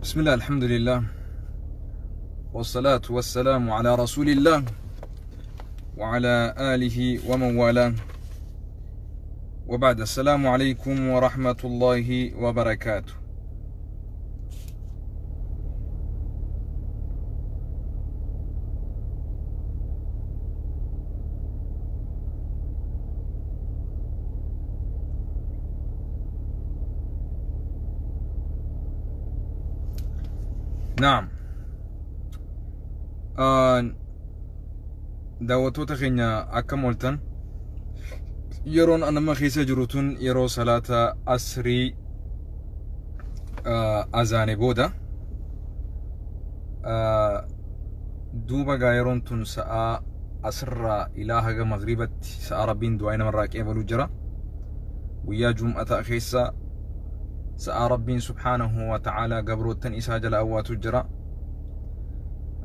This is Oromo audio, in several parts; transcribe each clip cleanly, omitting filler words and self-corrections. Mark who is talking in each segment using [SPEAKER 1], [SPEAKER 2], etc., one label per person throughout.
[SPEAKER 1] بسم الله الحمد لله والصلاة والسلام على رسول الله وعلى آله ومن والاه وبعد. السلام عليكم ورحمة الله وبركاته. نعم، دعوتو خينا أكملتن يرون أنا ما خيسة جروتون يرو صلاة أسري أذان بودا دوبا غايرون تون ساعة أسر إلهة مغربة ساعة ربين دوائنا مراك إبالو جرا ويا جمعة خيسة ساعة ربين سبحانه وتعالى قبروتن إساجل أواتو جرا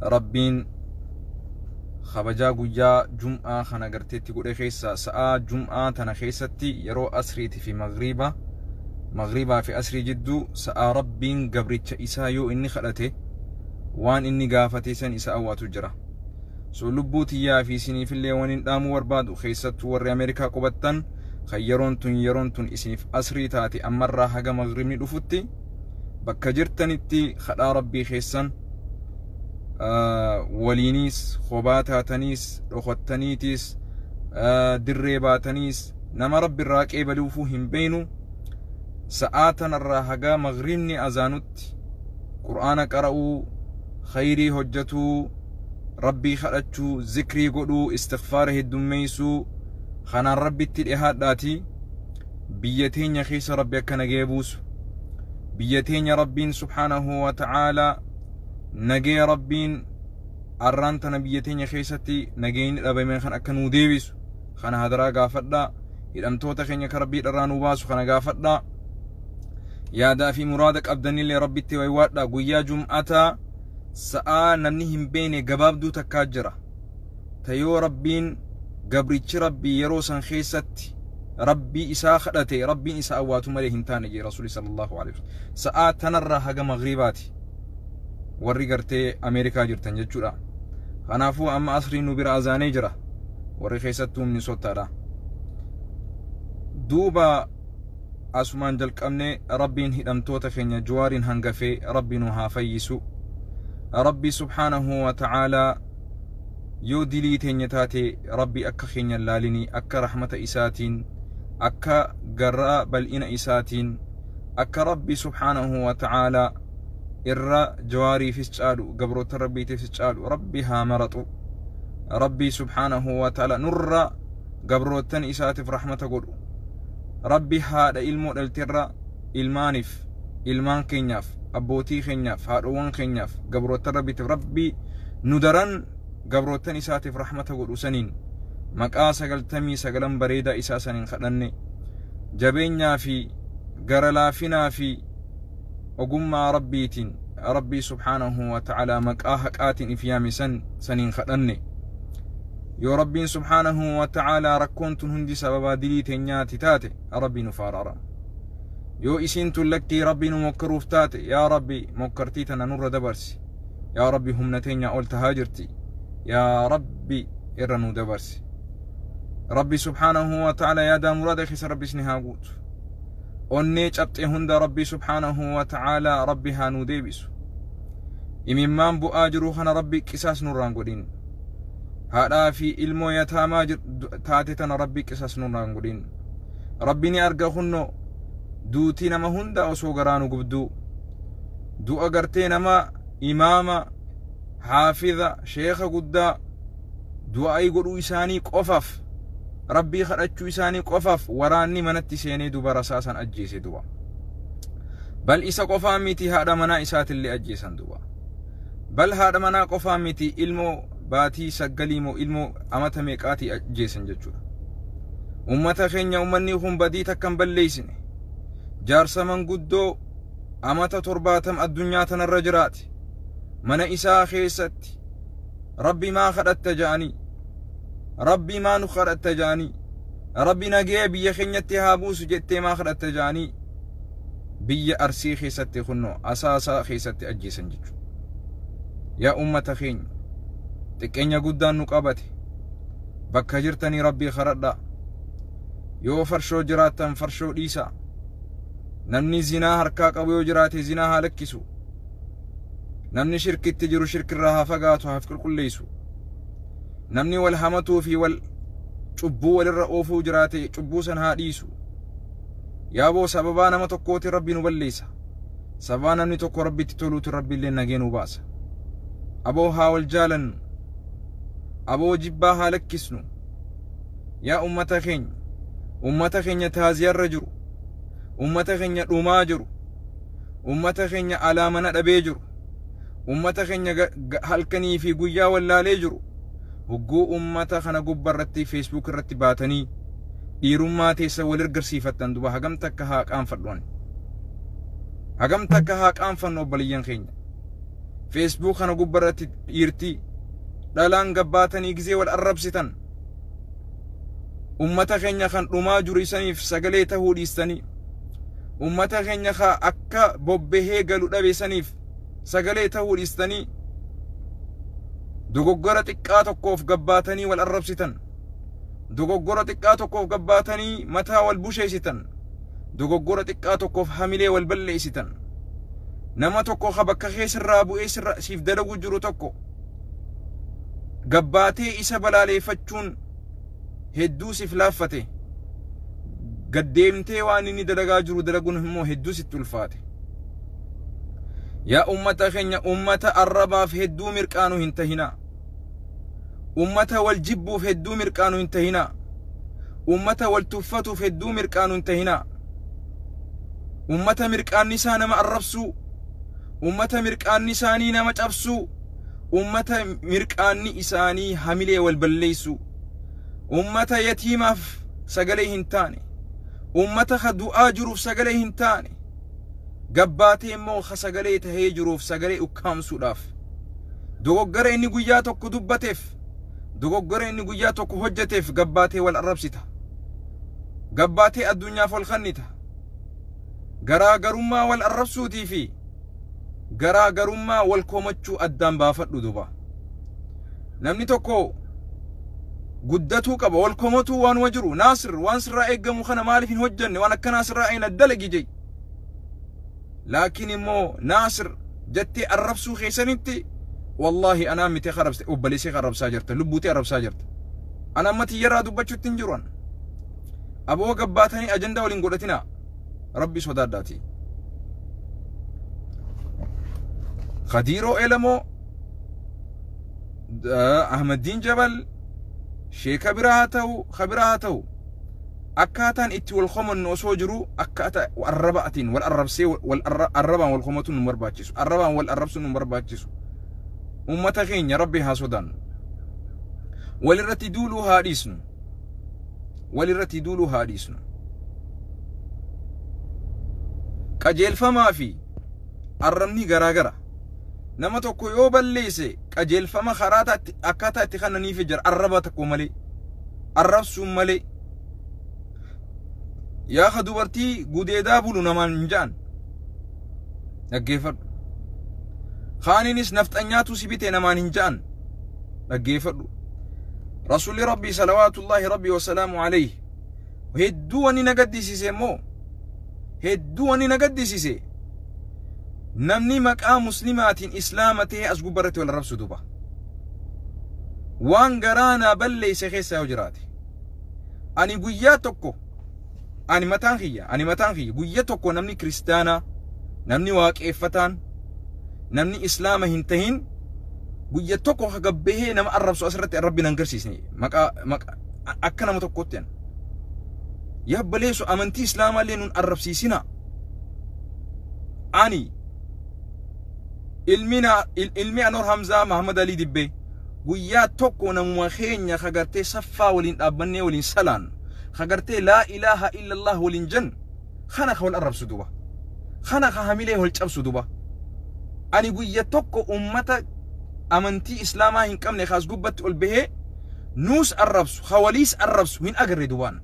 [SPEAKER 1] ربين خبجا قويا جمعة خانا قرتيتي قولي خيسة ساعة جمعة تنا خيستي يرو أسريتي في مغربة في أسري جدو ساعة ربين قبرتش إسايو إني خلته وان إني قافتي سن إسا أواتو جرا سو لبوتي يا في سني في اللي وان دامو وربادو خيستو وري أمريكا قبطن خيرون تن إسنف أسري تاتي أمرا حقا مغربني دفتي بكا جرتنتي خدا ربي خيسان ولينيس خوباتاتنيس رخوتنيتيس دريباتنيس نما ربي الراك إبلوفو هم بينو ساعاتنا الراحقا مغربني أزانوت قرآن قرأو خيري هجتو ربي خلتشو ذكري قدو استغفاره الدميسو خانان ربي التلئهات داتي بيتين يخيس ربي كان جيبوس بيتين ربين سبحانه وتعالى نجي ربين أرانتنا بيتين يخيستي نجين الأبي من خان أكنو ديبس خان هدرا قافدا إلام توتا خين يكربي الرانو باسو خان قافدا يا دا في مرادك أبدني اللي ربي التويوات دا قويا جمعتا ساعة نمنيهم بيني قباب دو تكاجرة تيو ربين قبرتش ربي يروسن خيستي ربي إساء خدتي ربي إساء أواتو مريهن تانجي رسولي صلى الله عليه وسلم ساعة تنرى حقا مغرباتي warri gartee Ameerikaa jirtan jechuudha. Kanaafuu amma asrii nu bira azaanee jira warri keessattuu Minnesotaadha. Duuba asumaan jalqabnee rabbiin hidhamtoota keenya jawaariin hangafee rabbi nu haa fayyisu. Rabbi subhaanahu wa ta'aalaa yoo dilii teenya taate rabbi akka keenya laalinii akka rahmata isaatiin akka garraa bal'ina isaatiin akka rabbi subhaanahu wa ta'aalaa إرّا جواري في السالو قبروت ربي في السالو ربي هامرطو ربي سبحانه وتعالى نرّا قبروتن إساتي في رحمة قولو ربي هذا إلمو الترّا إلمانف إلمان كينياف أبوتي خينياف هاروان خينياف قبروت ربي ندران قبروتن إساتي في رحمة قولو سنين مكا سقلتمي سقلن بريدا إساسنين خدني جبينيا في قرلافنا في وقم ربيتين ربي سبحانه وتعالى مكاهك آتين إفيامي سنين خدني يو ربي سبحانه وتعالى ركونتن هندي سببا دليتين ياتي تاتي ربي نفارارا يو إسينتو لكي ربي نمكروف تاتي يا ربي مكرتيتنا نور دبرسي يا ربي هم نتين يقول تهاجرتي يا ربي إرنو دبرسي ربي سبحانه وتعالى يا دا مراد خيس ربي سنهاقوت ونيج أبتي هند ربي سبحانه وتعالى ربي هانو ديبسو إمام بو آجروخنا ربي كساس نوران قدين هذا في علمو يتاما تاتتنا ربي كساس نوران قدين ربيني أرقخنو دوتي نما هند وسوغرانو قبدو دو أغرتي نما إماما حافظة شيخ قدا دو أي قدو إساني قفف ربي خرجوا إساني قفف وراني منتي سيني دوبا رساسا أجيسي دوبا بل إسا قفاميتي هذا منا إسات اللي أجيسا دوبا بل هذا منا قفاميتي إلمو باتي سقليمو إلمو أمتا ميقاتي أجيسا ججورا أمتا خينيا أمني هم بديتا كم بليسني جارسا من قدو أمتا ترباتم الدنيا تنرجرات منا إسا خيستي ربي ما خدت جاني ربي ما نخرت جاني ربي نجيب يخنيتي هابوس جتي ما خرت جاني biyya Arsii keessatti kunno asaasaa keessatti ajjeesan jechuudha. Yaa ummata keenya xiqqeenya guddaan nu qabate bakka jirtanii rabbii kadhadhaa. Yoo farshoo jiraattan farshoo dhiisaa. Namni zinaa harkaa qabu yoo jiraate zinaa haa lakkisu. Namni shirkitti jiru shirkirraa haa fagaatu haa qulqulleessu. Namni wal hamatuu fi wal cubbuu walirra oofuu jiraate cubbuu san haa dhiisu. Yaaboo sababaa nama tokkooti rabbi nu balleessa. Sababaa namni tokko rabbitti toluutu rabbi illee nagee nu baasa. Aboo haa wal jaalannu. Aboo jibbaa haa lakkisnu. Yaa ummata keenya taaziyarra jiru. Ummata keenya dhumaa jiru. Ummata keenya alaamana dhabee jiru. Ummata keenya halkanii fi guyyaa wallaalee jiru. Hogguu ummata kana gubbarratti Facebook irratti baatanii dhiirummaa teessa wal argisiifattan duba hagam takka haa qaanfadhuan. Hagam takka haa qaanfannu obboleeyyan keenya. Facebook kana gubbarratti dhiirtii dhalaan gabbaatanii gizee wal arrabsitan. Ummata keenya kan dhumaa jiru isaniif sagalee tahuu dhiistanii. Ummata keenya ka akka bobbehee galu dhabe saniif sagalee tahuu dhiistanii. Dogoggora xiqqaa tokkoof gabbaatanii wal arrabsitan. Dogoggora xiqqaa tokkoof gabbaatanii mataa wal busheessitan. Dogoggora xiqqaa tokkoof hamilee wal balleessitan. Nama tokko ka bakka keessirraa bu'ee siif dalagu jiru tokko gabbaatee isa balaaleeffachuun hedduu siif laaffate. Gaddeemtee waan inni dalagaa jiru dalaguun immoo hedduu sitti ulfaate. Yaa ummata keenya ummata arrabaaf hedduu mirqaanu hin tahinaa. Ummata wal jibbuuf hedduu mirqaanu hin tahinaa. Ummata wal tuffatuuf hedduu mirqaanu hin tahinaa. Ummata mirqaanni isaa nama arrabsuu. Ummata mirqaanni isaanii nama cabsuu. Ummata mirqaanni isaanii hamilee wal balleessu. Ummata yatiimaaf sagalee hin taane. Ummata ka du'aa jiruuf sagalee hin taane. Gabbaatee immoo ka sagalee tahee jiruuf sagalee ukkaamsuudhaaf. Dogoggora inni guyyaa tokko dubbateef. Dogoggora inni guyyaa tokko hojjeteef gabbaatee wal arrabsita. Gabbaatee addunyaaf wal kannita. Garaagarummaa wal arrabsuutii fi garaagarummaa wal komachuu addaan baafadhu duba. Namni tokko guddatuu qaba wal komatuu waan wajiru Naasir waan sirraa eeggamu kana maaliif hin hojjenne waan akka Naasirraa ayna dalagi jey. Laakiin immoo Naasir jettee arrabsuu keessanitti wallahi anaa miti kharabste obboleessee kharabsaa jirta lubbuutee arrabsaa jirta. Ana ammatti yerraa dubbachuutti hin jiruan. Aboo gabbaatanii ajandaa waliin godhatinaa rabbi sodaadhaati. Khadiiroo Elamoo Ahmadiin Jabal Sheeka biraa haa ta'u khabiraa haa ta'u akkaataan itti wal qomannu osoo jiru akkaataa arrabaatiin wal arrabsee wal arrabaan wal qomatuun nu barbaachisu arrabaan wal arrabsuun nu barbaachisu. Ummata keenya rabbi haa sodaannu. Walirratti duuluu haa dhiisnu. Walirratti duuluu haa dhiisnu. Qajeelfamaa fi arrabni garaagara. Nama tokko yoo balleesse qajeelfama kharaataatti akkaataa itti kannaniif jira arraba tokko malee arrabsuun malee. Yaa ka dubartii gudeedaa bulu namaan hin jaan dhaggeeffadhu. Khaaninis nafxanyaatu si bite namaan hin jaan dhaggeeffadhu. Rasuulli rabbii salawaatullaahi rabbii wasalaamu alayhi hedduu wani nagaddisiise immoo hedduu wani nagaddisiise. Namni maqaa muslimaatiin islaama ta'ee as gubbarratti wal arrabsu duba. Waan garaanaa balleesse keessa yoo jiraate. Ani guyyaa tokko ani mataan kiyya guyyaa tokko namni kiristaanaa namni waaqeffataan namni islaama hin tahin guyyaa tokko hagabbehee nama arrabsu asirratti rabbi nan garsiisne maqaa akka nama tokkotti an. Yaa baleessu amantii islaamaa illee nun arrabsiisina. Ani ilmi Anwar Hamzaa Muhammad Ali Dibbe guyyaa tokko namuma keenya kagartee saffaa waliin dhaabbannee waliin salaan kagartee laa ilaaha illallah waliin jan kana ka wal arrabsu duba kana ka hamilee wal cabsu duba. Ani guyyaa tokko ummata amantii islaamaa hin qabne kaas gubbatti ol bahee nuus arrabsu hawaliis arrabsu hin agarre dubaan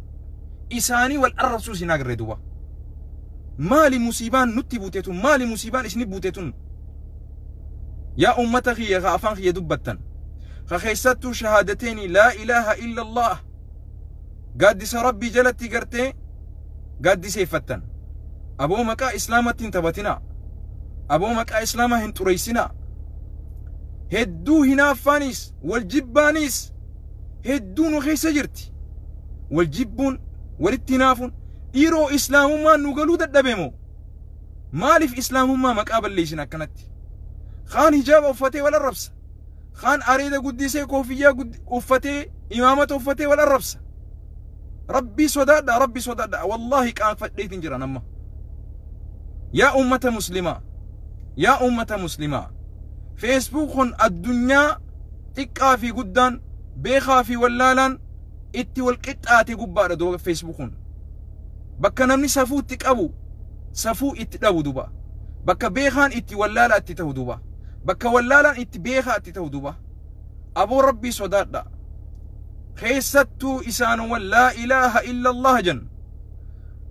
[SPEAKER 1] isaanii wal arrabsuus hin agarre duba. مالي مصيبان نتي بوتيتون مالي مصيبان إسني بوتيتون يا أمتك يا غافان يا دبتن خيستو شهادتين لا إله إلا الله قادس ربي جلتي قرتي قادس يفتن أبو مكا إسلامة تبتنا أبو مكا إسلامة هنتريسنا هدو هنا فانيس والجبانيس هدون خيس جرتي والجبون والاتنافون إيرو إسلام ما نقولو دبيمو مالف إسلام ما مقابل ليشنا كانت خان هجاب أفتي ولا الربس خان أريد قديسي كوفية أفتي إمامة أفتي ولا الربس ربي صداد والله كان فتيت نجرا نما يا أمة مسلمة يا أمة مسلمة فيسبوك الدنيا تقع في قدان بيخا في ولالان اتي والقطعة قبارة دو فيسبوك بكا نمني سفو تقبو سفو اتدو دوبا بكا بيخان اتي ولالا اتتو دوبا بكا ولالا اتي بيخا اتتو دوبا أبو ربي صداد خيستو إسانو لا إله إلا الله جن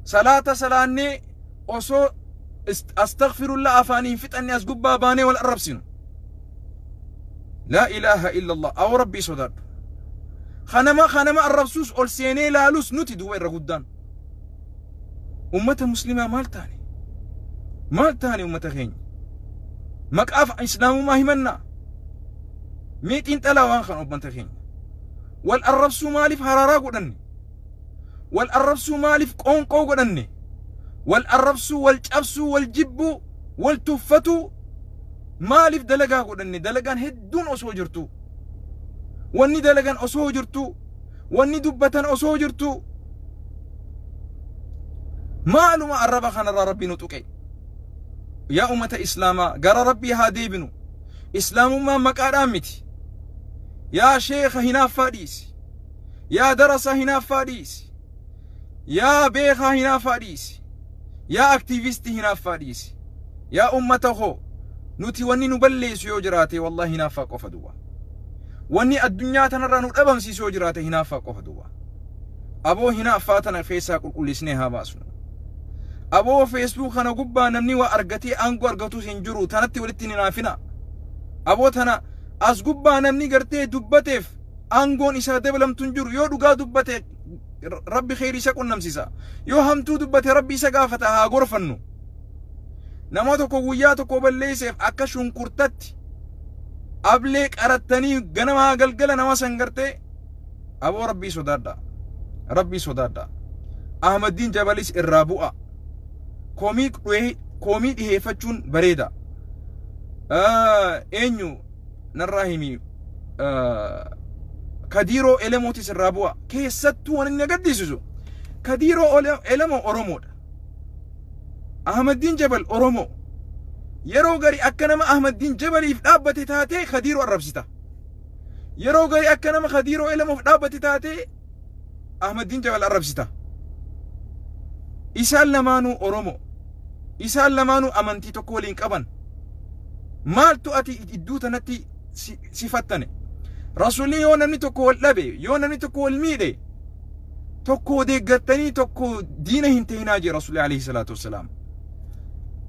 [SPEAKER 1] صلاة سلاني أصو أستغفر الله أفاني فتني أسقب باباني والأرب سنو لا إله إلا الله أو ربي صداد خنما الربسوس أول سيني لالوس نوتي دوي الرقودان أمة مسلمة مال تاني أمة خين مكاف إسلام ما همنا ميت انت لا وانخن أمة خين والأربسو مالف هرارا قدني والأربسو مالف قونقو قدني والأربسو والجبسو والجبو والتفتو مالف دلقا قدني دلقان هدون أسو جرتو واني دلقان أسو جرتو واني دبتان أسو جرتو معلومة الربا خان ربي نتوكي يا أمة إسلاما قرى ربي هادي بنو إسلام ما مكارامتي يا شيخ هنا فاديس يا درس هنا فاديس يا بيخ هنا فاديس يا اكتيفيست هنا فاديس يا أمته نوتي واني نبليس يوجراتي والله هنا فاق وفدوا واني الدنيا تنرى نتبم سيس يوجراتي هنا فاق وفدوا أبو هنا فاتنا خيسا كل سنها باسنا أبو فيسبوك أنا قبا نمني وأرقتي أنقو أرقتو سنجرو تنتي ولتني نافنا أبو تنا as gubbaa namni gartee dubbateef aangoon isaa dabalamtuun jiru yoo dhugaa dubbate rabbi khayri isa qunnamsiisa yoo hamtuu dubbate rabbi isa gaafata haa gorfannu nama tokko guyyaa tokko balleesseef akka shunkurtatti ablee qarattanii ganama galgala nama san gartee aboo rabbii sodaadha ahmadiin jabalis irraa bu'a koomii dhiheeffachuun bareeda eenyu نراهيمي كديرو إلموتي سرابوا كيستو ونن قديسو كديرو إلمو أورومو أحمد دين جبل أورومو يرو غري أكنما أحمد دين جبل يفدابتي تاتي خديرو الربستا يرو غري أكنما خديرو إلمو فدابتي تاتي أحمد دين جبل الربستا إسال لمانو أورومو إسال لمانو أمانتي تقولين كبان مالتو أتي إدوتا نتي sifattane rasuli yoo namni tokko wal dhabe yoo namni tokko wal miidhe tokko deeggartanii tokko diina hin ta'inaa jee rasuli alayhi salaatu wassalaam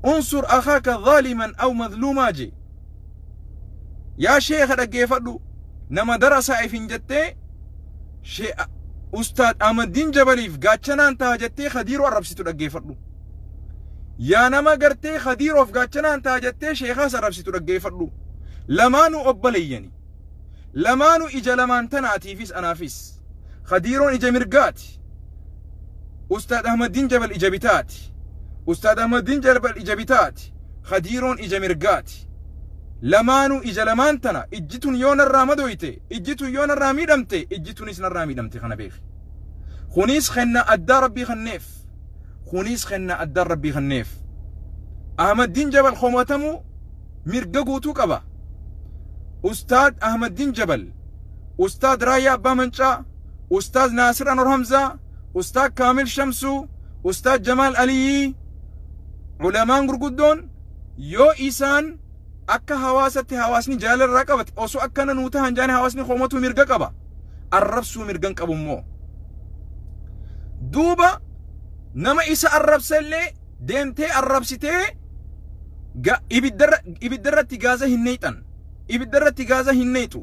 [SPEAKER 1] unsur akhaaka zaaliman aw madluumaa jee yaa sheekha dhaggeeffadhu nama darasaa if hin jettee ustaad ahmadiin jabaliif gaachanaan ta'a jettee khadiiroo arrabsitu dhaggeeffadhu yaa nama gartee khadiiroof gaachanaan ta'a jettee sheekhaas arrabsitu dhaggeeffadhu لمانو أبليني لمانو إجا لمان تناتي فيس أنا فيس خديرون إجا مرقاتي أستاذ أحمد دين جبل إجابتاتي أستاذ أحمد دين جبل إجابتاتي خديرون إجا مرقاتي لمانو إجا لمان تنا إجتون يون الرامدويتي إجتون يون الراميدمتي إجتون إسن الراميدمتي خنا بيخ خونيس خنا أدى ربي خنيف خونيس خنا أدى ربي خنيف أحمد دين جبل خومتمو مرققوتو كبا أستاذ أحمد دين جبل أستاذ رايا بامنشا أستاذ ناصر أنور حمزة أستاذ كامل شمسو أستاذ جمال علي علماء غرغدون يو إيسان أكا حواسني جال الرقبة أوسو أكا نوتا هنجاني حواسني خومتو مرقا قبا الربسو مرقن قبو مو دوبا نما إيسا الربس اللي deemtee arrabsitee ibiddarratti gaaza hin neexan ibiddarratti gaaza hin neexu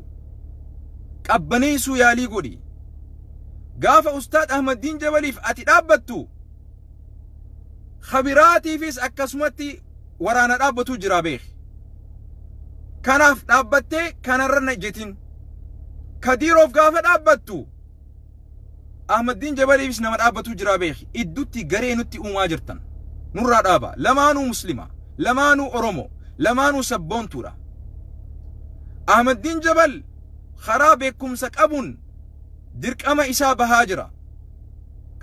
[SPEAKER 1] qabbaneessuu yaalii godhi gaafa ustaad Ahmadiin Jabaliif ati dhaabbattu khabiraatiifis akkasumatti waraana dhaabbatu jira beeki kanaaf dhaabbattee kanarra na jetin Kadiroof gaafa dhaabbattu Ahmadiin Jabaliifis nama dhaabbatu jira beeki iddutti garee nutti uumaa jirtan nurraa dhaaba lamaanuu muslima lamaanuu oromo lamaanuu sabboontuudha Ahmadiin Jabal karaa beekumsa qabuun dirqama isaa bahaa jira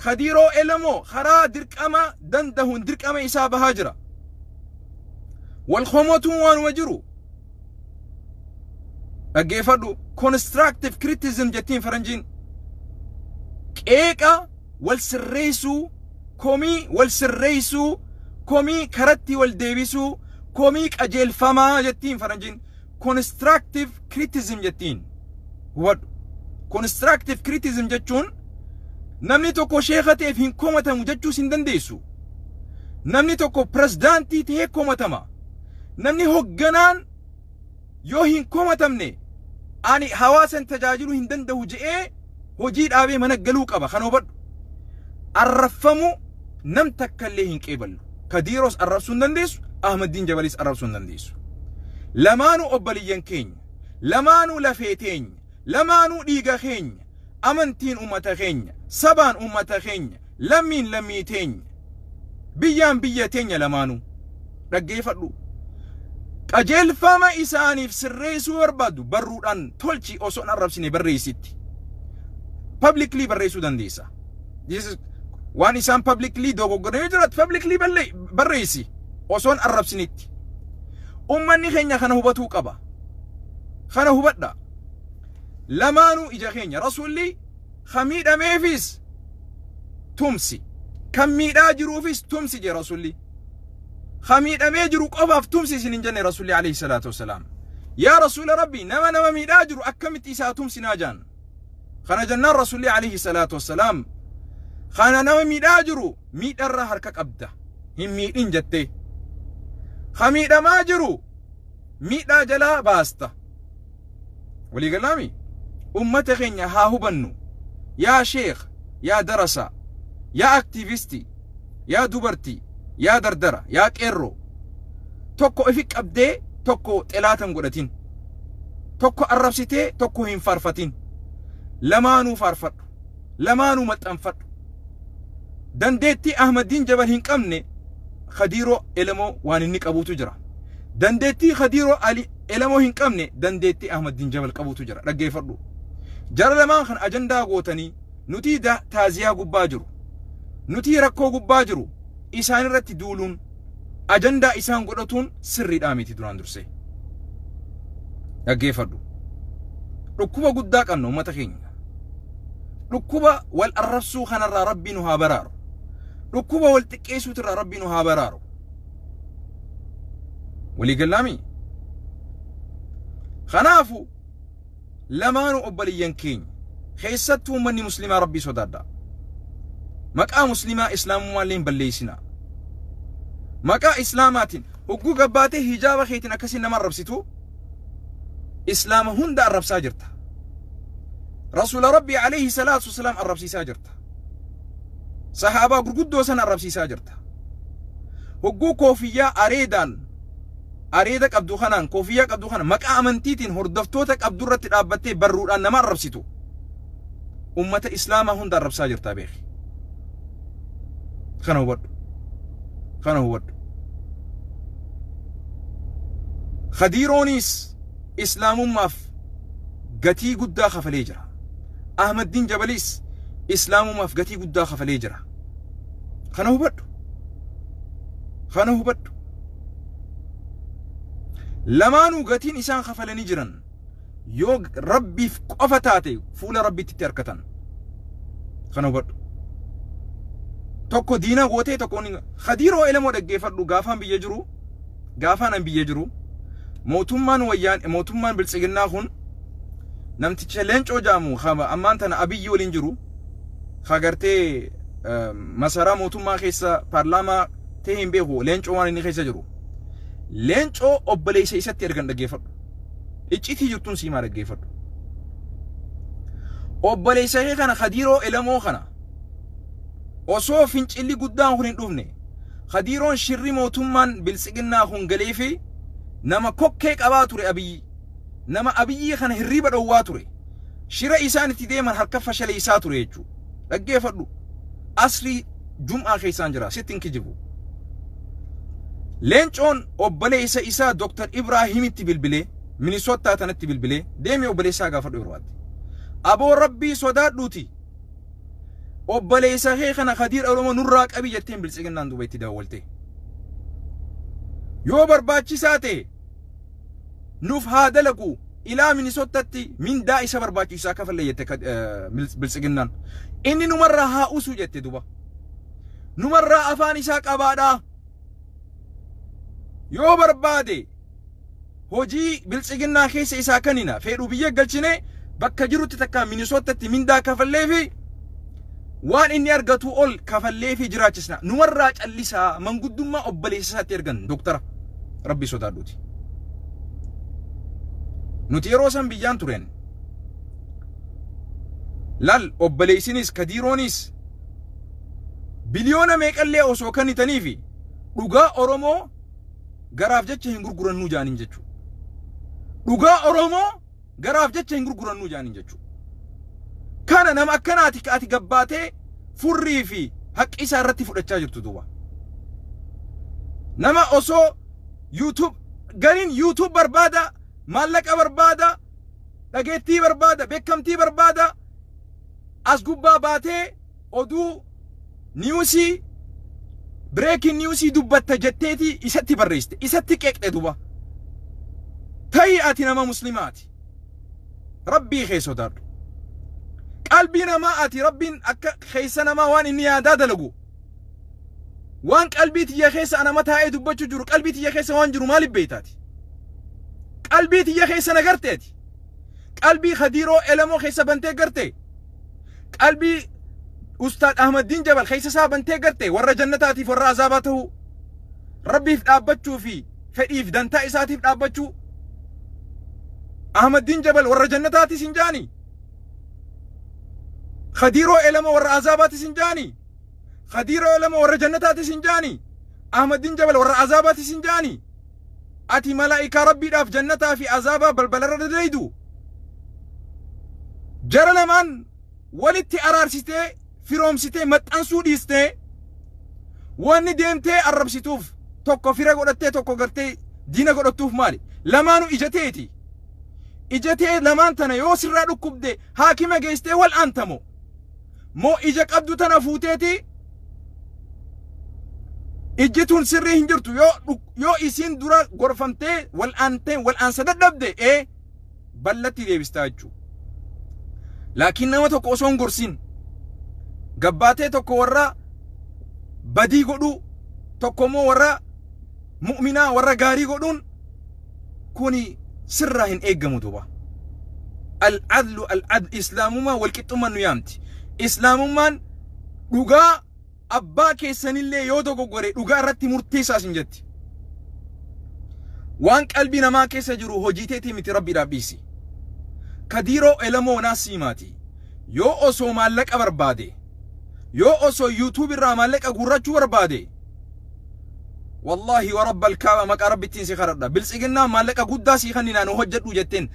[SPEAKER 1] Kadiroo Elamoo karaa dirqama dandahuun dirqama isaa bahaa jira wal khomotuun waan wajiru dhaggeeffadhu constructive criticism jettiin faranjiin qeeqa wal sirreessuu komii wal sirreessuu komii karatti wal deebisuu komii qajeelfamaa jettiin faranjiin constructive criticism jettiin hubadhu constructive criticism jechuun namni tokko sheekha ta'eef hin komatamu jechuus hin dandeessu namni tokko pirezidaantii ta'ee komatama namni hogganaan yoo hin komatamne ani hawaasan tajaajiluu hin danda'u je'ee hojii dhaabee mana galuu qaba kan hubadhu arrafamu nam takkallee hin qeeballu Kadiroos arrabsuu hin dandeessu Ahmadiin Jabalis arrabsuu hin dandeessu lamaanuu obbaliyyan keenya lamaanuu lafee teenya lamaanuu dhiiga keenya amantiin ummata keenya sabaan ummata keenya lammiin lammii teenya biyyaan biyya teenya lamaanuu dhaggeeffadhu qajeelfama isaaniif sirreessuu barbaadu barruudhaan tolchi osoo hin arrabsine barreessitti publicly barreessuu dandeessa waan isaan publicly dogoggoranii jirat publicly barreessi osoo hin arrabsinitti ummanni keenya kana hubatuu qaba kana hubadha lamaanuu ija keenya rasuulli khamiidhameefis tumsi kan miidhaa jiruufis tumsi je rasuulli khamiidhamee jiru qofaaf tumsi isin hin jenne rasuulli alayhi salaatu wassalaam yaa rasuula rabbii nama miidhaa jiru akkamitti isaa tumsinaa jaan kana jannaan rasuulli alayhi salaatu wassalaam kana nama miidhaa jiru miidharra harka qabda hin miidhin jette khamiidhamaa jiru miidhaa jalaa baasta walii galaami ummata keenya haa hubannu yaa sheekh yaa darasa yaa aktivisti yaa dubartii yaa dardara yaa qeerroo tokko ifi qabdee tokko xelaatan godhatin tokko arrabsitee tokko hin faarfatin lamaanuu faarfadhu lamaanuu maxxanfadhu dandeettii Ahmadiin Jabal hin qabne Kadiroo Elamoo waan inni qabuutu jira dandeettii Kadiroo Elamoo hin qabne dandeettii Ahmadiin Jabal qabuutu jira dhaggeeffadhu jara lamaan kan ajandaa gootanii nuti taaziyaa gubbaa jiru nuti rakkoo gubbaa jiru isaan irratti duuluun ajandaa isaan godhatuun sirriidhaa miti duraan dursee dhaggeeffadhu dhukkuba guddaa qabna ummata keenya dhukkuba wal arrabsuu kanarraa rabbii nu haa baraaru dhukkuba wal xiqqeessuutirraa rabbii nu haa baraaru walii gallaami kanaafu lamaanuu obbaliyyan keenya keessattuu ummanni muslimaa rabbii sodaadha maqaa muslimaa islaamummaan balleessinaa maqaa islaamaatiin hogguu gabbaatee hijaaba keetiin akkasiin nama arrabsitu islaama hunda arrabsaa jirta rasuula rabbii alayhi salaatu wasalaam arrabsiisaa jirta sahaabaa gurguddoo san arrabsiisaa jirta hogguu koofiyyaa areeda qabdu kanaan koofiyyaa qabdu kana maqaa amantiitiin hordoftoota qabdu irratti dhaabbattee barruudhaan nama arrabsitu ummata islaamaa hunda arrabsaa jirta beeki kana hubadhu Kadiroonis islaamummaaf gatii guddaa kafalee jira Ahmadiin Jabalis islaamummaaf gatii guddaa kafalee jira kana hubadhu lamaanuu gatiin isaan kafalanii jiran yoo rabbiif qofa taate fuula rabbiitti harkatan kana hubadhu tokko diina gootee tokko Kadiroo Elamoo dhaggeeffadhu gaafaan biyya jiru gaafaan an biyya jiru mootummaan biltsiginnaa kun namticha leencoo jaamu ammaan tana abiyyi waliin jiru kagartee masaraa mootummaa keessa paarlaamaa تهم بيهو لينشو وان إني خيسا جرو لينشو أبلي سيسات يرغن دقيفر إجيتي جرتون سيما دقيفر أبلي سيخنا خديرو إلمو خنا وصو فينش اللي قدام خلين دوفني خديرون شري موتومان بالسجننا خون قليفي نما كوكيك أباتوري أبي نما أبي خنا هريبا دواتوري شرا إسان تديما هركفة شلي إساتوري يجو دقيفر أصلي جمعة خيسان جرا ستين كجبو لينشون أبلي إسا دكتور إبراهيم التبلبلي مينيسوتا تنتبلبلي ديمي أبلي إسا غافر إرواد أبو ربي صداد لوتي أبلي إسا خيخنا خدير أولوما نراك أبي جتين بالسجنان دو بيتي داولتي يو برباچي ساتي نوف هذا لكو إلى مينيسوتاتي من دا إسا برباچي إسا كفل يتك بالسجنان إني نمرة ها أسو جتي دوبا نمرة أفان إسا كابادا يو بربادي هوجي بالسجنان خيس إسا كننا فيرو بيا قلچني بكا جرو تتكا مينيسوتاتي من دا كفل ليفي وان إني أرغتو أول كفل ليفي جراچسنا نمرة أليسا من قدوما أبليسا تيرغن دكتورة ربي صدادوتي نتيروسان بيجان تورين لال أبليسينيس كديرونيس بليونا ميك اللي أوسوكاني تنيفي لغا أورومو غراف جتش هنگر قران نو جانين جتشو لغا أورومو غراف جتش هنگر قران نو جانين جتشو كان نما أكناتي كاتي قباتي فري في حق إسا رتي فرقا جرتو دوبا نما أوسو يوتيوب غارين يوتيوب بربادا مالك بربادا دقيتي بربادا بكمتي بربادا أسقوبا باتي أدو نيوسي بريكين نيوسي دوبتا جتيتي إساتي بريست إساتي كيك دوبا تاياتي نما مسلماتي ربي خيسو دار قلبي نما آتي ربي خيسا نما وان إني عداد لغو وان قلبي تيا خيسا أنا متى دوبتشو جرو قلبي تيا خيسا وان جرو مالي بيتاتي قلبي تيا خيسا نغرتيتي قلبي خديرو إلمو خيسا بنتي غرتي قلبي أستاذ أحمد دين جبل خيسا سابنتي غرتي ورا جنتاتي فرا عذاباته ربي فدابچو في فديف دنتا إساتي فدابچو أحمد دين جبل ورا جنتاتي سنجاني خديرو إلمو ورا عذاباتي سنجاني خديرو إلمو ورا جنتاتي سنجاني أحمد دين جبل ورا عذاباتي سنجاني أتي ملائكة ربي داف جنتا في عذابا بلبل رديدو جرى لمن ولدتي أرارسيتي فيرومسيتي متأنسو ديستي واني ديمتي أربسيتوف توكو فيرا قدتي توكو قرتي دينا قدتوف مالي لمانو إجتيتي إجتي لمان تنا يوسر رادو كبدي حاكمة جيستي والأنتمو مو إجاك أبدو تنا فوتيتي إجتون سري هنجرتو يو إسين دورا غرفمتي والأنسدد دبدي بلتي دي بستاجو لكن نما توكو أسون غرسين قباتي توكو ورا بدي قدو توكو مو ورا مؤمنا ورا غاري قدون كوني سرهن إيقامو دوبا العدل إسلامما والكتوما نيامتي إسلامما لغا أبا كيسان اللي يودو غوري لغا رتي مرتيسا سنجتي وان قلبي نما كيسا جرو هجيتي متي ربي ربيسي كديرو إلمو ناسيماتي يو أسو مالك أبربادي يو أسو يوتيوب الرامالك أقررتشو بربادي والله ورب الكعبة مك ربي تنسي خردا بالسجننا مالك أقدا سيخنينا نهجد وجتين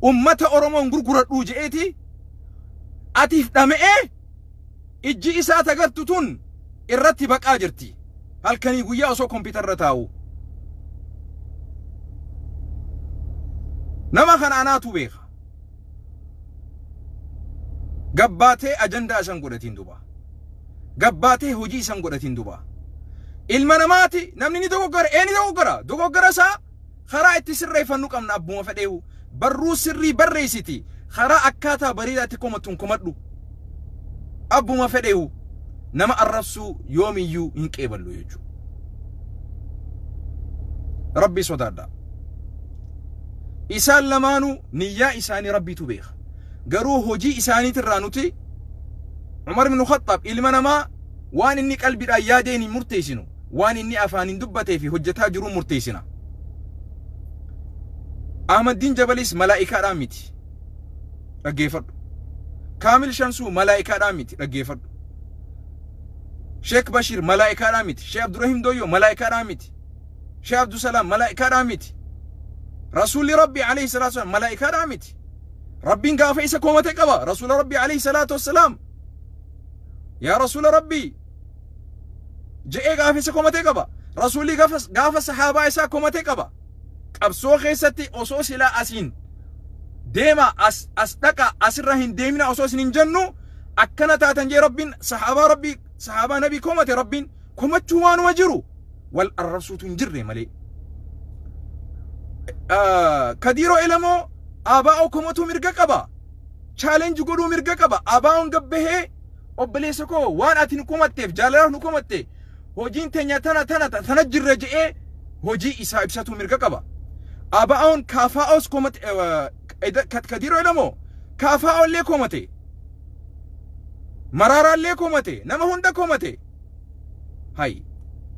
[SPEAKER 1] أمة أورمون غرغرت وجئتي أتيف دمئة إجي إساءة تغرتتون الرتبك آجرتي هل كان يقول أسو كمبيوتر رتاو نما خان أناتو بيخ قباتي أجندا سنقودتين دوبا قباتي هجي سنقودتين دوبا المناماتي نمني دوغر إني دوغر سا خرا اتسرّي فنوك أمنا أبو مفديو برو سرّي برّيسيتي خرا أكاتا بريداتي كومتون كومتلو أبو مفديو نما الرسو يومي يو إنك إبالو يجو ربي صدادا إسان لمانو نيا إساني ربي تبيخ قرو هجي إساني ترانوتي عمر بن الخطاب المناما وان إني قلبي راياديني مرتيسينو وان إني أفانين دبتي في حجتها جرو مرتيسنا أحمد دين جبليس ملائكة رامتي رجيفر كامل شمسو ملائكة رامتي رجيفر شيخ بشير ملائكة رامتي شيخ عبد الرحيم دويو ملائكة رامتي شيخ عبد السلام ملائكة رامتي رسول ربي عليه الصلاة والسلام ملائكة رامتي ربي قافة إسا كومتك أبا رسول ربي عليه الصلاة والسلام يا رسول ربي جئ قافة إسا كومتك أبا رسولي قافة صحابة إسا كومتك أبا أبسو خيستي أصوص لا أسين ديما أصدقا أسرهن ديمنا أصوص ننجنو أكنا تاتنجي ربين صحابة نبي كومت ربين كومت جوان وجرو والرسول تنجر ملي كديرو إلمو آباء كومتو مرقا قبا challenge قدو مرقا قبا آباء قبه أبليسكو وان أتن كومتف جالره نكومتف هجين تنيا تنا جر رجئ هجي إسا إبساتو مرقا قبا آباء كافاؤس كومت كديرو إلمو كافاؤ اللي كومتي مرارا اللي كومتي نما هندا كومتي هاي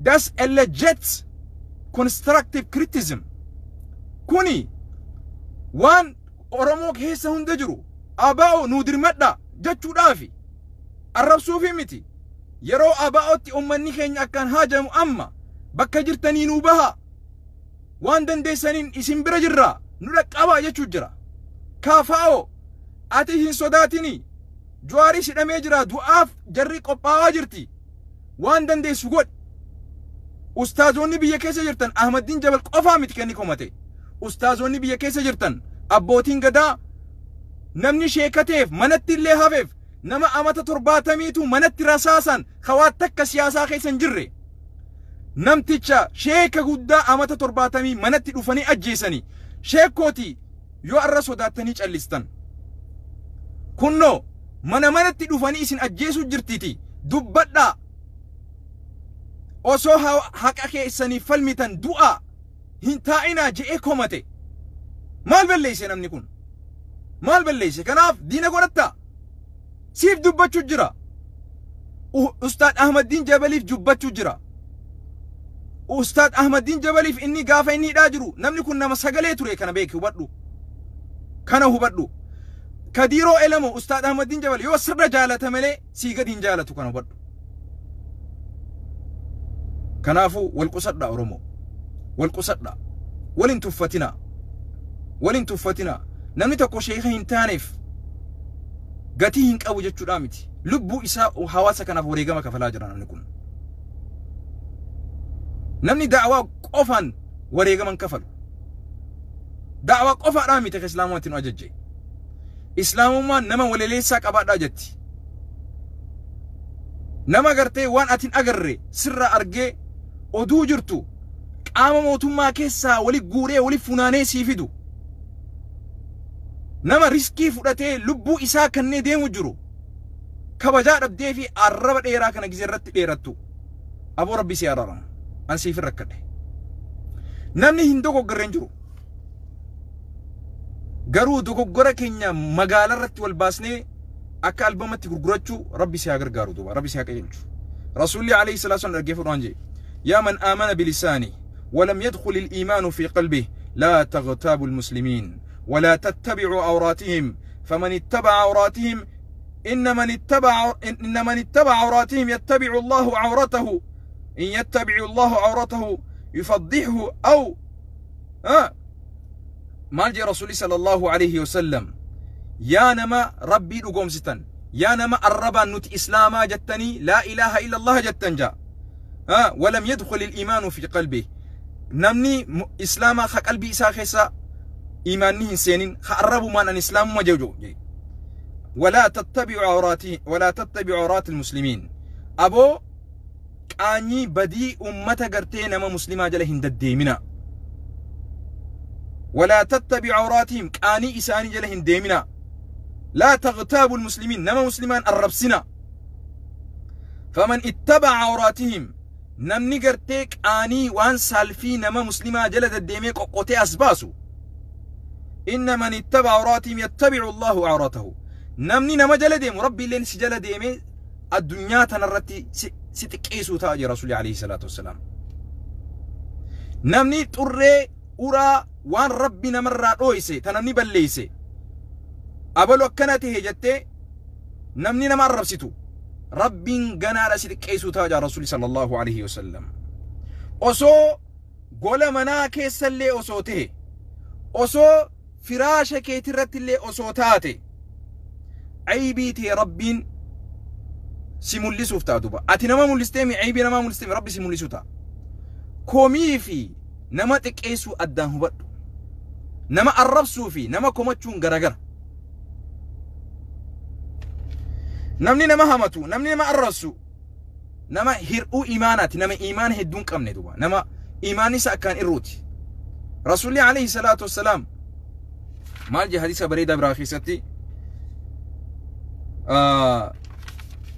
[SPEAKER 1] that's a legit constructive criticism كوني وان أرموك هيسا هندجرو آباؤ نودر مدى جاتشو دافي الرب في متي يرو آباؤتي أمني خين أكان هاجم أما بكا جرتني نوبها وان دندي سنين اسم برجرا نولك أبا جاتشو جرا كافاؤ آتيهن صداتني جواري سيدا جرا دعاف جري قباوا جرتي وان دندي سقود أستاذوني بيا كيسا جرتن أحمد دين جبل قفا متي كني كومتي أستاذوني بيا كيسا جرتن أبوتين قدا نمني شيكتيف منت اللي هفف نما أمتا ترباتميتو منت رساسا خواتك سياسا خيسن جري نمتيشا شيكا قدا أمتا ترباتمي منت رفني أجيسني شيكوتي يو الرسو داتنيش الليستان كنو منت رفني إسن أجيسو جرتيتي دبدا osoo haqa keessanii falmitan du'a hin taa'ina je'ee komate maal balleeyse namni kun maal balleeyse kanaaf diina godhatta siif dubbachuu jira ustaad ahmadiin jabaliif dubbachuu jira ustaad ahmadiin jabaliif inni gaafa inni hidhaa jiru namni kun nama sagalee ture kana beeki hubadhu kadiiroo elamo ustaad ahmadiin jabal yoo sirra jaalata malee sii gad hin jaalatu kana hubadhu كنافو والقصد أورمو والقصد ولن تفتنا نمني تكو شيخين تانف قاتيهن قوي جتشو رامتي لبو إساء وحواسا كناف وريقما كفلاجران نكون نمني دعوة قفان وريقما كفل دعوة قفا رامتي كإسلامواتين وججي إسلام ما نما وليليساك أباد أجتي نما قرتي وان أتين أقري سر أرقي oduu jirtu qaama mootummaa keessaa wali guuree wali funaanee siifidu nama riskii fudhatee lubbuu isaa kannee deemu jiru kabajaa dhabdee fi arraba dheeraa kana gizee irratti dheerattu aboo rabbi si araaramu an siif rakkadhe namni hin dogoggoreen jiru garuu dogoggora keenya magaala irratti wal baasnee akka albamatti gurgurachuu rabbi si gargaaru duuba rabbi si qajeelchu rasuulli alayhi salaatu wa sallam dhaggeeffadhu waan jee يا من آمن بلسانه ولم يدخل الإيمان في قلبه لا تغتابوا المسلمين ولا تتبعوا عوراتهم فمن اتبع عوراتهم إن من اتبع عوراتهم يتبع الله عورته إن يتبع الله عورته يفضحه أو مالجي رسول صلى الله عليه وسلم يا نما ربي لقوم ستن يا نما الربا نت إسلاما جتني لا إله إلا الله جتنجا ولم يدخل الإيمان في قلبه نمني إسلاما خا قلبي إسا خيسا إيمانه سينين خأربوا من الإسلام مجوجو ولا تتبع عورات المسلمين أبو كاني بدي أمتا قرتين ما مسلما جلهن دديمنا ولا تتبع عوراتهم كاني إساني جلهن ديمنا لا تغتابوا المسلمين نما مسلمان الربسنا فمن اتبع عوراتهم نمني قرتيك آني وان سالفي نما مسلما جلد الديمي قوتي أسباسو إن من اتبع عوراتهم يتبع الله عورته نمني نما جلديم ربي اللي نسي جلديمي الدنيا تنرتي ستكيسو تاج رسول عليه الصلاة والسلام نمني طرّي أورا وان ربنا مرة رويسي تنمني بليسي أبلو كانت هجتة نمني نما ربسيتو ربين جنا ستكيسو تاج رسول صلى الله عليه وسلم أسو قول منا كيس اللي أسوته أسو فراش كيترت اللي أسوتاته عيبيتي ربين سيموليسو فتادوبا أتي نما مولستمي عيبي نما مولستمي ربي سيموليسو تا كومي في نما تكيسو أدان هبط نما الربسو في نما كومتشون غرغر نمني نما همتو نمني نما الرسو نما هيرو إيمانات نما إيمان هدون كم دوبا نما إيماني سأكان إروتي رسول الله عليه الصلاة والسلام مال جي حديثة بريدة براخيستي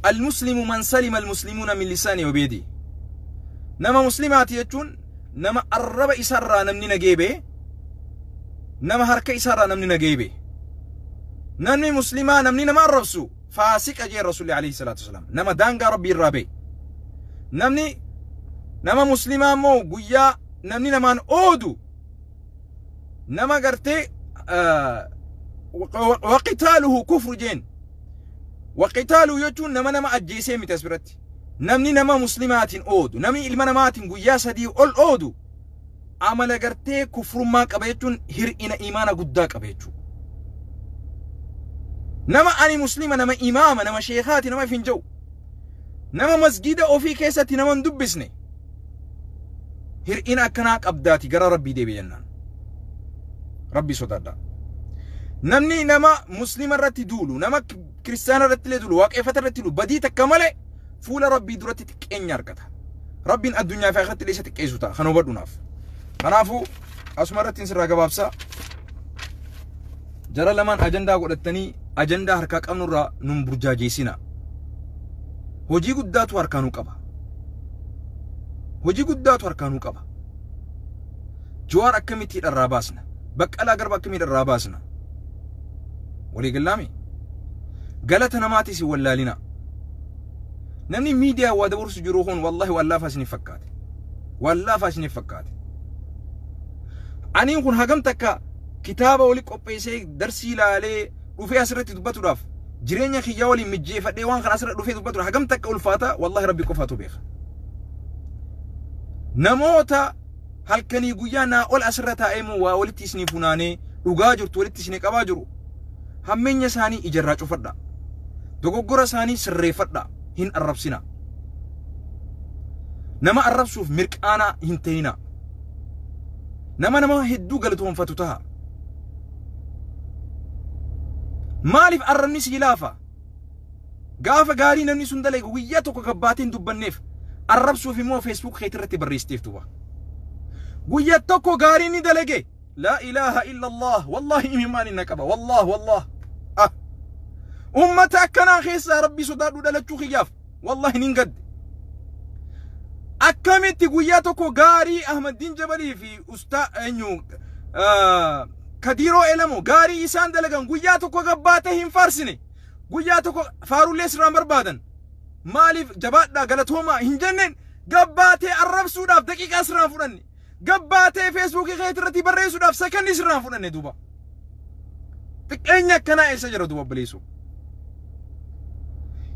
[SPEAKER 1] المسلم من سلم المسلمون من لسانه وبيدي نما مسلمات يجون نما الرب إسرى نمني نجيبه نما هركة إسرى نمني نجيبه نمني مسلمان نمني نما الرسول فاسق أجي الرسول عليه الصلاة والسلام نما دانغا ربي الرابي نما مسلمان مو قويا نمني نمان أودو نما قرتي وقتاله كفر جين وقتاله يجون نما أجيسي متسبرتي نمني نما مسلمات أودو نمني المنامات قويا سدي أول أودو عمل قرتي كفر ما قبيتون هر إن إيمان قدا قبيتو نما أني مسلمة نما إمامة نما شيخاتي نما فينجو نما مسجدة أو في كيسة نما ندبسني هر إن أكناك أبداتي قرى ربي دي بيجنان ربي صدادا نمني نما مسلمة رتي دولو نما كريستيانا رتي دولو واقفة رتي دولو بدي تكمله فول ربي درتي تكين يركتها ربي الدنيا في أخذت ليش تكيسوتا خنو بدو ناف خنافو أسمرت تنسر رقبابسا جرى لمن أجندا قلتني أجندا هركاك أمنورا نمبرجا جيسينا هجي قدات واركانو قبا هجي قدات واركانو قبا جوار أكميتي الراباسنا بك ألا قرب أكميت الراباسنا ولي قلامي قالت نماتي سي ولالنا نمني ميديا ودور سجروهون والله والله فاسني فكات والله فاسني فكات أني يكون هجمتك كتابة ولك أبيسي درسي لالي وفي أسرة دبتو راف جرينيا خياولي مجيفة ديوان خان أسرة وفي دبتو راف هجمتك أولفاتا والله ربي كفاتو بيخ نموتا هل كان يقويانا أول أسرة أيمو وولتي سني فناني وغاجر تولتي سني كباجرو همين يساني إجراج فردا دوغورا ساني سري فردا هن الرب سنا نما الرب شوف مركانا هنتينا نما هدو قلتهم فتوتها مالف أرمني سيلافا قافا قاري نمني سندلق وياتوكو كباتين دبنيف الرب شوف مو فيسبوك خيترتي بريستيف توبا وياتوكو قاري ندلقي لا إله إلا الله والله إيماني نكبا والله أمتا كنا خيسا ربي صدادو دلتشو خياف والله ننقد أكامت قوياتوكو غاري أحمد دين جبلي في أنيو كديرو إلمو غاري إسان دلقان قوياتوكو قباتهم فارسني قوياتوكو فارو ليس رامبر بادن مالف جبات دا غلطهما هنجنن قباتي الرب سوداف دقيقة أسران فرني قباتي فيسبوكي خيترتي بري سوداف سكن إسران فرني دوبا تكينيا كنا إيسا جرى دوبا بليسو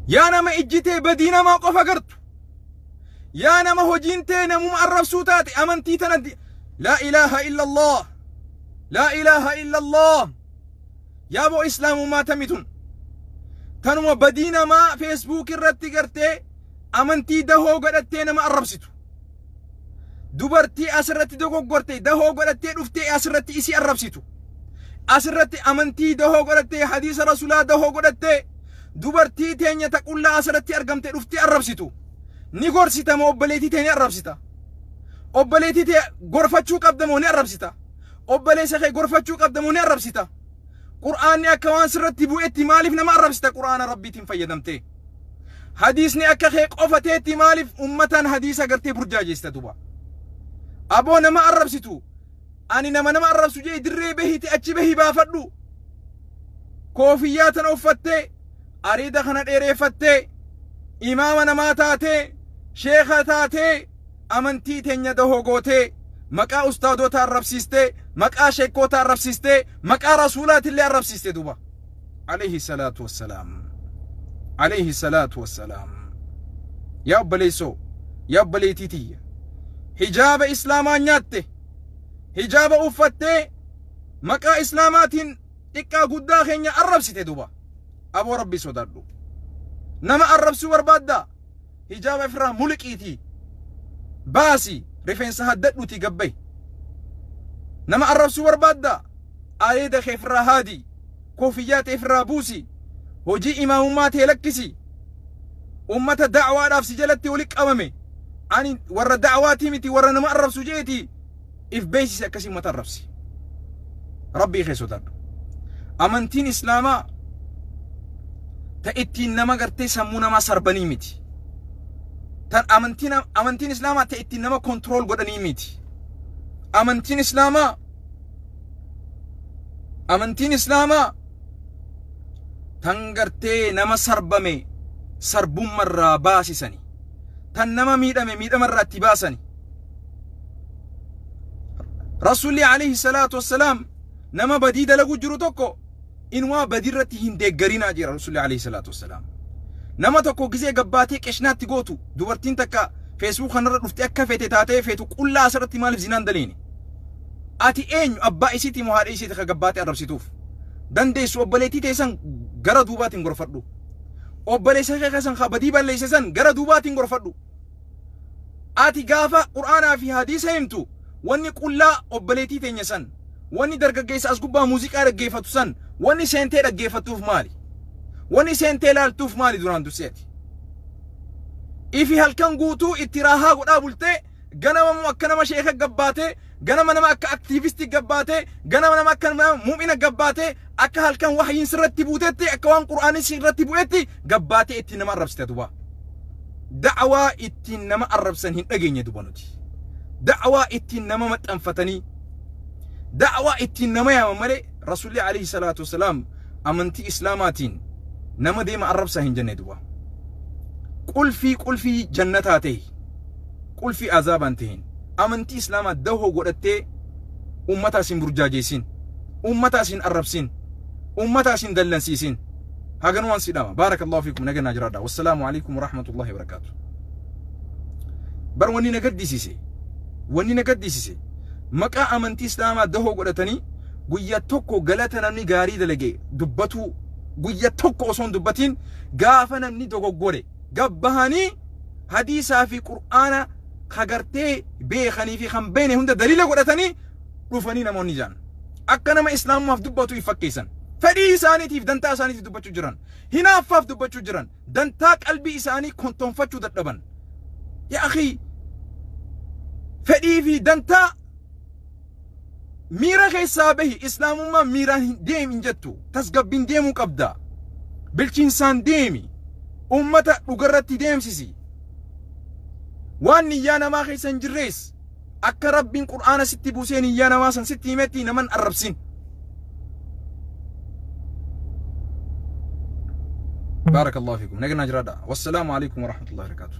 [SPEAKER 1] يا نما إجتي بدينا ما قفا قرتو يا نما هجينتي نمو معرف سوتاتي أمنتي تندي لا إله إلا الله لا إله إلا الله يا أبو إسلام ما تمتون تنمو بدينا ما فيسبوك الرتي قرتي أمنتي دهو قرتي نما عرفستو دبرتي أسرتي دهو قرتي دهو قرتي رفتي أسرتي إسي عرفستو أسرتي أمنتي دهو قرتي حديث رسولا دهو قرتي دبرتي تينيا تقول لا أسرتي أرقمتي رفتي عرفستو نيغور سيتا ما أبليتي تاني أربسيتا أبليتي تي غرفتشو قدموني أربسيتا أبليسا خي غرفتشو قدموني أربسيتا قرآني أكوان سرتي بوئتي مالف نما أربسيتا قرآن ربي تنفيدمتي حديثني أكا خي قفتي مالف أمتان حديثا قرتي برجاجي استدوبا أبو نما أربسيتو أني نما أربسو جي دري بهي تأجي بهي بافدو كوفيات أفتي أريد خنا ديري فتي إمامنا ما تاتي sheekha taatee amantii teenya dahoo gootee maqaa ustaadoota arrabsiistee maqaa sheekkoota arrabsiistee maqaa rasuulaatillee arrabsiistee duba alayhi salaatu wassalaam alayhi salaatu wassalaam yaa obboleessoo yaa obboleettii tiyya hijaaba islaamaa nyaatte hijaaba uffattee maqaa islaamaatiin xiqqaa guddaa keenya arrabsite duba aboo rabbii sodaadhu nama arrabsuu barbaaddaa hijaaba ifirraa muliqiitii baasii rifeensa haddadhuutii gabbay nama arrabsuu barbaaddaa areeda kee ifirraa haadii koofiyyaa ta'e ifirraa buusii hojii imaamummaa ta'e lakkisii ummata da'waadhaaf si jalatti walitti qabame ani warra da'waatii miti warra nama arrabsu jeetii if beeksisi akkasii ummata arrabsi rabbii kee sodaadhu amantiin islaamaa ta ittiin nama gartee sammuu namaa sarbanii miti tan amantiin islaamaa ta ittiin nama kontrool godhanii miti amantiin islaamaa tan gartee nama sarbame sarbummarraa baasisani tan nama miidhame miidhamarraa itti baasani rasuulli alayhi salaatu wassalaam nama badii dalagu jiru tokko inwaa badirratti hin deeggarinaa jira rasuulli alayhi salaatu wassalaam nama tokko gisee gabbaatee qeshnaatti gootu dubartiin takka feesbuuk kanarra dhuftee akka feete taatee feetu qullaa asirratti maaliif zinaan daleeni ati eenyu abbaa isiitii moo haadha isiitii ka gabbaatee arrabsituuf dandeessu obboleettii teessan gara duubaatiin gorfadhu obboleessa kee keessan ka badii balleessisan gara duubaatiin gorfadhu ati gaafa qur'aanaa fi hadiisa himtu wanni qullaa obboleettii teenya san wanni dargaggeessa as gubbaa muuziqaa dhaggeeffatu san wanni seentee dhaggeeffatuuf maali wanni seentee laaltuuf maali duraan durseeti ifi halkan guutuu itti raahaa godhaa bultee ganama akka nama sheeka gabbaatee ganama nama akka aktiivistii gabbaatee ganama nama akka mu'mina gabbaatee akka halkan wahyiin sirratti buutetti akka waan qur'aanin sirratti bu'etti gabbaatee ittiin nama arrabsite duba da'waa ittiin nama arrabsan hin dhageenye duba nuti da'waa ittiin nama maxxanfatanii da'waa ittiin nama yaaman malee rasuulli alayhi salaatu wassalaam amantii islaamaatiin nama deema arrabsaa hin jenne duba qulfii jannataa ta'e qulfii azaabaan ta'een amantii islaamaa dahoo godhattee ummataa isin burjaajeessin ummataa isin arrabsin ummataa isin dallansiisin haganumaan sidhama baarakallahu fiikum naganaa jiraadha wassalaamu alaykum warahmatullahi wabarakaatu bar wanni nagaddisiise maqaa amantii islaamaa dahoo godhatanii guyyaa tokko galata namni gaarii dalage dubbatu guyyaa tokko osoon dubbatiin gaafa namni dogoggore gabbahanii hadiisaa fi qur'aana kagartee beekanii fi kan beene hunda daliila godhatanii dhufanii namoonni jaan akka nama islaamumaaf dubbatu ifakkeessan fedhii isaaniitiif dantaa isaaniitiif dubbachuu jiran hinaaffaaf dubbachuu jiran dantaa qalbii isaanii kontonfachuu dadhaban yaa akhi fedhii fi dantaa miira keessaa bahi islaamummaa miiraan deemin jettu tasgabbiin deemuu qabda bilchiinsaan deemi ummata dhugarratti deemsisi waan niyyaa namaa keessa hin jirrees akka rabbiin qur'aana sitti buusee niyyaa namaa san sitti himetti naman arrabsin بارك الله فيكم نقلنا جرادا والسلام عليكم ورحمة الله وبركاته